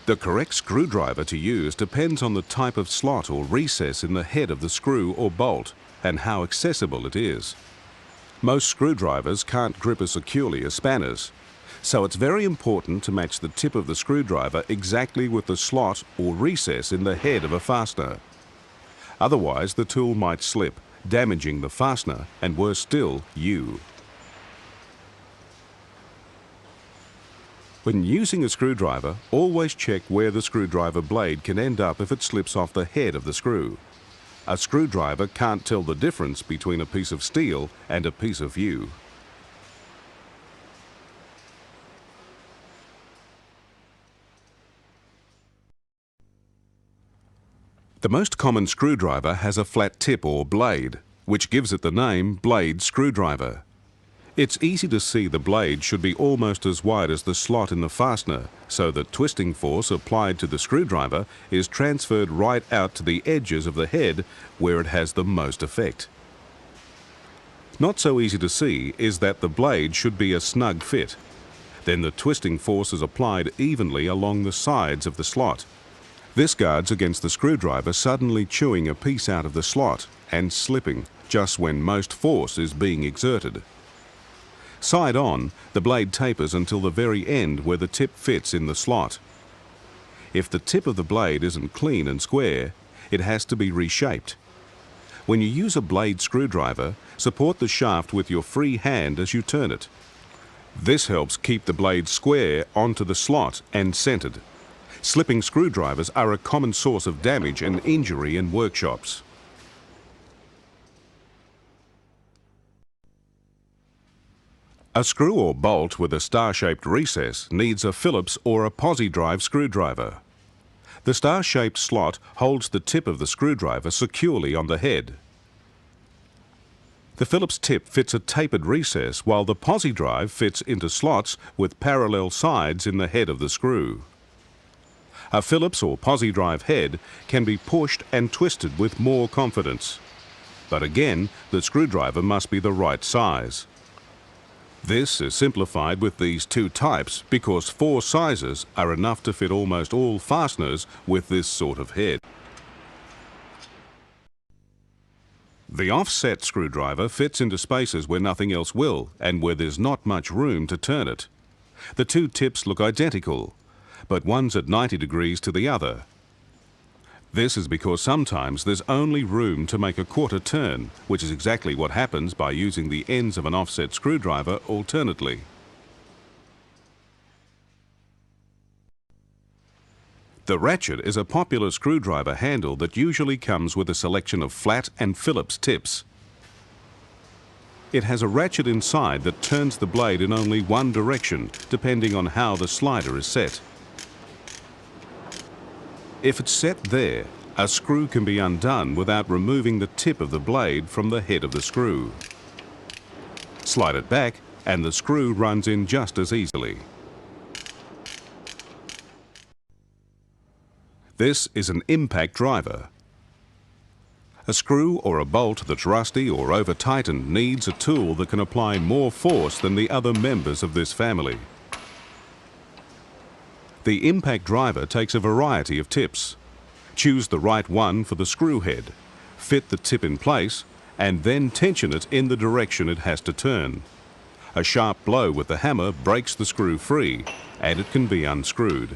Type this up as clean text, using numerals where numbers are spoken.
The correct screwdriver to use depends on the type of slot or recess in the head of the screw or bolt and how accessible it is. Most screwdrivers can't grip as securely as spanners, so it's very important to match the tip of the screwdriver exactly with the slot or recess in the head of a fastener. Otherwise, the tool might slip, damaging the fastener and, worse still, you. When using a screwdriver, always check where the screwdriver blade can end up if it slips off the head of the screw. A screwdriver can't tell the difference between a piece of steel and a piece of yew. The most common screwdriver has a flat tip or blade, which gives it the name blade screwdriver. It's easy to see the blade should be almost as wide as the slot in the fastener, so that twisting force applied to the screwdriver is transferred right out to the edges of the head where it has the most effect. Not so easy to see is that the blade should be a snug fit. Then the twisting force is applied evenly along the sides of the slot. This guards against the screwdriver suddenly chewing a piece out of the slot and slipping just when most force is being exerted. Side on, the blade tapers until the very end where the tip fits in the slot. If the tip of the blade isn't clean and square, it has to be reshaped. When you use a blade screwdriver, support the shaft with your free hand as you turn it. This helps keep the blade square onto the slot and centered. Slipping screwdrivers are a common source of damage and injury in workshops. A screw or bolt with a star-shaped recess needs a Phillips or a Posi-Drive screwdriver. The star-shaped slot holds the tip of the screwdriver securely on the head. The Phillips tip fits a tapered recess while the Posi-Drive fits into slots with parallel sides in the head of the screw. A Phillips or Posi-Drive head can be pushed and twisted with more confidence. But again, the screwdriver must be the right size. This is simplified with these two types because 4 sizes are enough to fit almost all fasteners with this sort of head. The offset screwdriver fits into spaces where nothing else will and where there's not much room to turn it. The two tips look identical, but one's at 90 degrees to the other. This is because sometimes there's only room to make a quarter turn, which is exactly what happens by using the ends of an offset screwdriver alternately. The ratchet is a popular screwdriver handle that usually comes with a selection of flat and Phillips tips. It has a ratchet inside that turns the blade in only one direction, depending on how the slider is set. If it's set there, a screw can be undone without removing the tip of the blade from the head of the screw. Slide it back and the screw runs in just as easily. This is an impact driver. A screw or a bolt that's rusty or over-tightened needs a tool that can apply more force than the other members of this family. The impact driver takes a variety of tips. Choose the right one for the screw head, fit the tip in place, and then tension it in the direction it has to turn. A sharp blow with the hammer breaks the screw free, and it can be unscrewed.